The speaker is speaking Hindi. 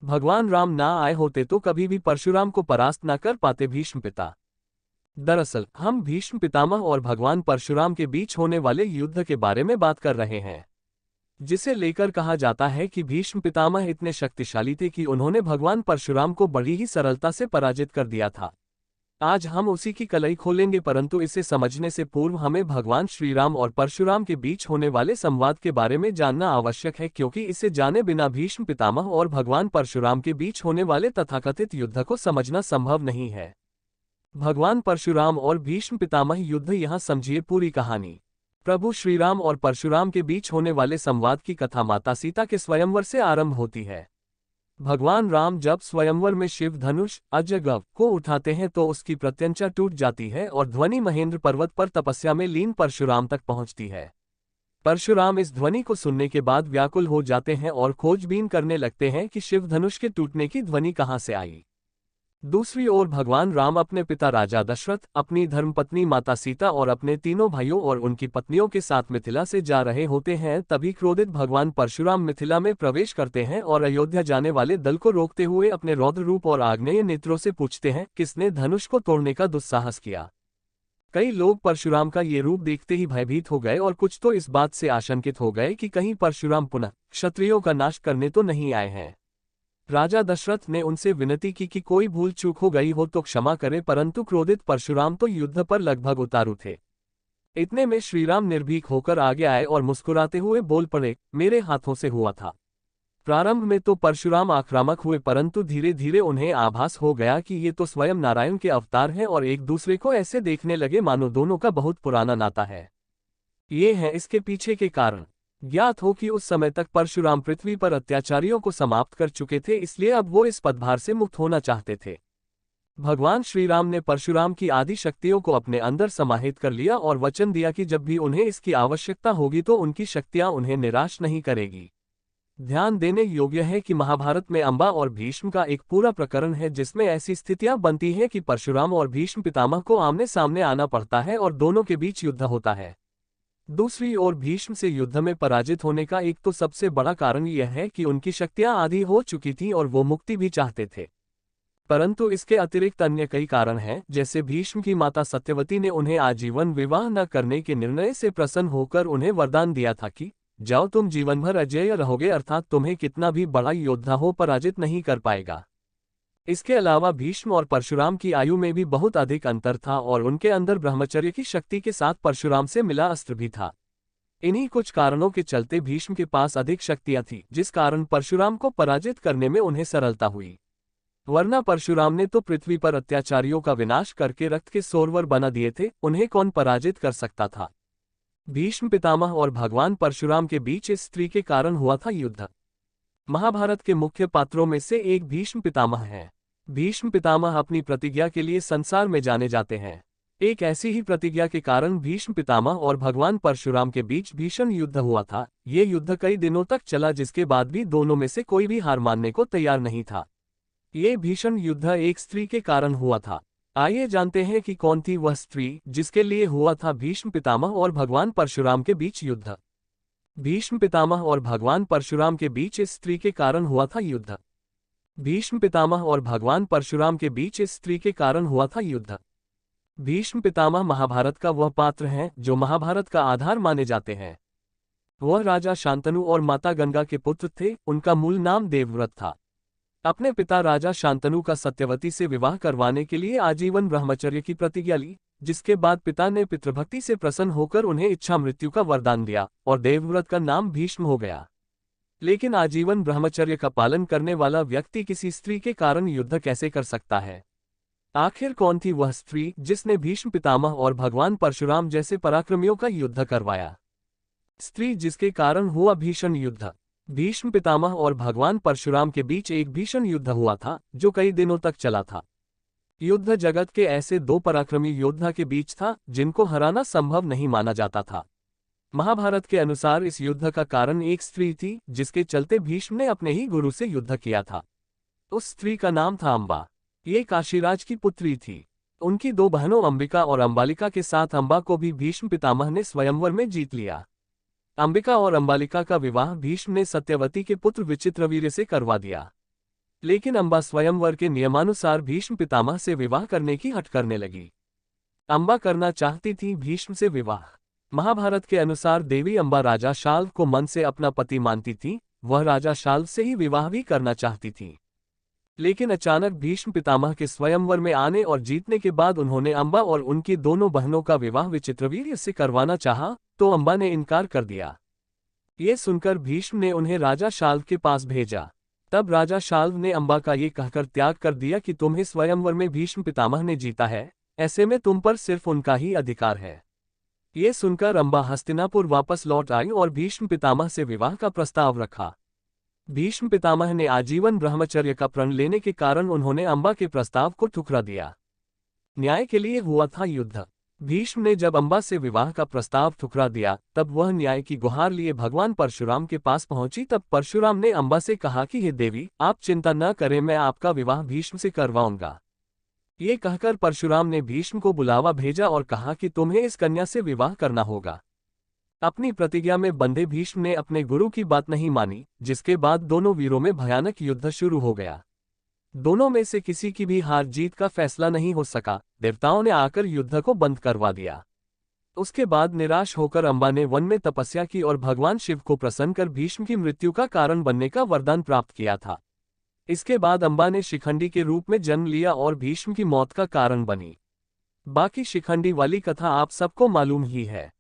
भगवान राम ना आए होते तो कभी भी परशुराम को परास्त न कर पाते भीष्म पिता। दरअसल हम भीष्म पितामह और भगवान परशुराम के बीच होने वाले युद्ध के बारे में बात कर रहे हैं, जिसे लेकर कहा जाता है कि भीष्म पितामह इतने शक्तिशाली थे कि उन्होंने भगवान परशुराम को बड़ी ही सरलता से पराजित कर दिया था। आज हम उसी की कलई खोलेंगे, परंतु इसे समझने से पूर्व हमें भगवान श्रीराम और परशुराम के बीच होने वाले संवाद के बारे में जानना आवश्यक है, क्योंकि इसे जाने बिना भीष्म पितामह और भगवान परशुराम के बीच होने वाले तथाकथित युद्ध को समझना संभव नहीं है। भगवान परशुराम और भीष्म पितामह युद्ध, यहाँ समझिए पूरी कहानी। प्रभु श्रीराम और परशुराम के बीच होने वाले संवाद की कथा माता सीता के स्वयंवर से आरंभ होती है। भगवान राम जब स्वयंवर में शिव धनुष अजगव को उठाते हैं तो उसकी प्रत्यंचा टूट जाती है और ध्वनि महेंद्र पर्वत पर तपस्या में लीन परशुराम तक पहुंचती है। परशुराम इस ध्वनि को सुनने के बाद व्याकुल हो जाते हैं और खोजबीन करने लगते हैं कि शिव धनुष के टूटने की ध्वनि कहां से आई। दूसरी ओर भगवान राम अपने पिता राजा दशरथ, अपनी धर्मपत्नी माता सीता और अपने तीनों भाइयों और उनकी पत्नियों के साथ मिथिला से जा रहे होते हैं। तभी क्रोधित भगवान परशुराम मिथिला में प्रवेश करते हैं और अयोध्या जाने वाले दल को रोकते हुए अपने रौद्र रूप और आग्नेय नेत्रों से पूछते हैं, किसने धनुष को तोड़ने का दुस्साहस किया। कई लोग परशुराम का ये रूप देखते ही भयभीत हो गए और कुछ तो इस बात से आशंकित हो गए कि कहीं परशुराम पुनः क्षत्रियों का नाश करने तो नहीं आए हैं। राजा दशरथ ने उनसे विनती की कि कोई भूल चूक हो गई हो तो क्षमा करे, परंतु क्रोधित परशुराम तो युद्ध पर लगभग उतारू थे। इतने में श्रीराम निर्भीक होकर आगे आए और मुस्कुराते हुए बोल पड़े, मेरे हाथों से हुआ था। प्रारंभ में तो परशुराम आक्रामक हुए, परंतु धीरे धीरे उन्हें आभास हो गया कि ये तो स्वयं नारायण के अवतार हैं और एक दूसरे को ऐसे देखने लगे मानो दोनों का बहुत पुराना नाता है। ये है इसके पीछे के कारण। ज्ञात हो कि उस समय तक परशुराम पृथ्वी पर अत्याचारियों को समाप्त कर चुके थे, इसलिए अब वो इस पदभार से मुक्त होना चाहते थे। भगवान श्रीराम ने परशुराम की आदि शक्तियों को अपने अंदर समाहित कर लिया और वचन दिया कि जब भी उन्हें इसकी आवश्यकता होगी तो उनकी शक्तियां उन्हें निराश नहीं करेगी। ध्यान देने योग्य है कि महाभारत में अंबा और भीष्म का एक पूरा प्रकरण है जिसमें ऐसी स्थितियां बनती हैं कि परशुराम और भीष्म पितामह को आमने सामने आना पड़ता है और दोनों के बीच युद्ध होता है। दूसरी ओर भीष्म से युद्ध में पराजित होने का एक तो सबसे बड़ा कारण यह है कि उनकी शक्तियां आधी हो चुकी थीं और वो मुक्ति भी चाहते थे। परंतु इसके अतिरिक्त अन्य कई कारण हैं, जैसे भीष्म की माता सत्यवती ने उन्हें आजीवन विवाह न करने के निर्णय से प्रसन्न होकर उन्हें वरदान दिया था कि जाओ तुम जीवन भर अजेय रहोगे, अर्थात तुम्हें कितना भी बड़ा योद्धा हो पराजित नहीं कर पाएगा। इसके अलावा भीष्म और परशुराम की आयु में भी बहुत अधिक अंतर था और उनके अंदर ब्रह्मचर्य की शक्ति के साथ परशुराम से मिला अस्त्र भी था। इन्हीं कुछ कारणों के चलते भीष्म के पास अधिक शक्तियां थीं, जिस कारण परशुराम को पराजित करने में उन्हें सरलता हुई। वरना परशुराम ने तो पृथ्वी पर अत्याचारियों का विनाश करके रक्त के सोरवर बना दिए थे, उन्हें कौन पराजित कर सकता था। भीष्म पितामह और भगवान परशुराम के बीच इस स्त्री के कारण हुआ था युद्ध। महाभारत के मुख्य पात्रों में से एक भीष्म पितामह है। भीष्म पितामह अपनी प्रतिज्ञा के लिए संसार में जाने जाते हैं। एक ऐसी ही प्रतिज्ञा के कारण भीष्म पितामह और भगवान परशुराम के बीच भीषण युद्ध हुआ था। ये युद्ध कई दिनों तक चला, जिसके बाद भी दोनों में से कोई भी हार मानने को तैयार नहीं था। ये भीषण युद्ध एक स्त्री के कारण हुआ था। आइए जानते हैं कि कौन थी वह स्त्री जिसके लिए हुआ था भीष्म पितामह और भगवान परशुराम के बीच युद्ध। भीष्म पितामह और भगवान परशुराम के बीच इस स्त्री के कारण हुआ था युद्ध। भीष्म पितामह और भगवान परशुराम के बीच इस स्त्री के कारण हुआ था युद्ध। भीष्म पितामह महाभारत का वह पात्र हैं जो महाभारत का आधार माने जाते हैं। वह राजा शांतनु और माता गंगा के पुत्र थे। उनका मूल नाम देवव्रत था। अपने पिता राजा शांतनु का सत्यवती से विवाह करवाने के लिए आजीवन ब्रह्मचर्य की प्रतिज्ञा ली, जिसके बाद पिता ने पितृभक्ति से प्रसन्न होकर उन्हें इच्छा मृत्यु का वरदान दिया और देवव्रत का नाम भीष्म हो गया। लेकिन आजीवन ब्रह्मचर्य का पालन करने वाला व्यक्ति किसी स्त्री के कारण युद्ध कैसे कर सकता है? आखिर कौन थी वह स्त्री जिसने भीष्म पितामह और भगवान परशुराम जैसे पराक्रमियों का युद्ध करवाया? स्त्री जिसके कारण हुआ भीषण युद्ध। भीष्म पितामह और भगवान परशुराम के बीच एक भीषण युद्ध हुआ था जो कई दिनों तक चला था। युद्ध जगत के ऐसे दो पराक्रमी योद्धा के बीच था जिनको हराना संभव नहीं माना जाता था। महाभारत के अनुसार इस युद्ध का कारण एक स्त्री थी, जिसके चलते भीष्म ने अपने ही गुरु से युद्ध किया था। उस स्त्री का नाम था अंबा। ये काशीराज की पुत्री थी। उनकी दो बहनों अंबिका और अंबालिका के साथ अंबा को भी भीष्म पितामह ने स्वयंवर में जीत लिया। अंबिका और अंबालिका का विवाह भीष्म ने सत्यवती के पुत्र विचित्रवीर्य से करवा दिया। लेकिन अम्बा स्वयंवर के नियमानुसार भीष्म पितामह से विवाह करने की हट करने लगी। अम्बा करना चाहती थी भीष्म से विवाह। महाभारत के अनुसार देवी अम्बा राजा शाल्व को मन से अपना पति मानती थी, वह राजा शाल्व से ही विवाह भी करना चाहती थी। लेकिन अचानक भीष्म पितामह के स्वयंवर में आने और जीतने के बाद उन्होंने अम्बा और उनकी दोनों बहनों का विवाह विचित्रवीर्य से करवाना चाहा, तो अम्बा ने इनकार कर दिया। ये सुनकर भीष्म ने उन्हें राजा शाल्व के पास भेजा। तब राजा शाल्व ने अम्बा का ये कहकर त्याग कर दिया कि तुम्हें स्वयंवर में भीष्म पितामह ने जीता है, ऐसे में तुम पर सिर्फ उनका ही अधिकार है। ये सुनकर अम्बा हस्तिनापुर वापस लौट आई और भीष्म पितामह से विवाह का प्रस्ताव रखा। भीष्म पितामह ने आजीवन ब्रह्मचर्य का प्रण लेने के कारण उन्होंने अम्बा के प्रस्ताव को ठुकरा दिया। न्याय के लिए हुआ था युद्ध। भीष्म ने जब अम्बा से विवाह का प्रस्ताव ठुकरा दिया, तब वह न्याय की गुहार लिए भगवान परशुराम के पास पहुंची। तब परशुराम ने अम्बा से कहा कि हे देवी, आप चिंता न करें, मैं आपका विवाह भीष्म से करवाऊंगा। ये कहकर परशुराम ने भीष्म को बुलावा भेजा और कहा कि तुम्हें इस कन्या से विवाह करना होगा। अपनी प्रतिज्ञा में बंधे भीष्म ने अपने गुरु की बात नहीं मानी, जिसके बाद दोनों वीरों में भयानक युद्ध शुरू हो गया। दोनों में से किसी की भी हार जीत का फैसला नहीं हो सका। देवताओं ने आकर युद्ध को बंद करवा दिया। उसके बाद निराश होकर अम्बा ने वन में तपस्या की और भगवान शिव को प्रसन्न कर भीष्म की मृत्यु का कारण बनने का वरदान प्राप्त किया था। इसके बाद अम्बा ने शिखंडी के रूप में जन्म लिया और भीष्म की मौत का कारण बनी। बाकी शिखंडी वाली कथा आप सबको मालूम ही है।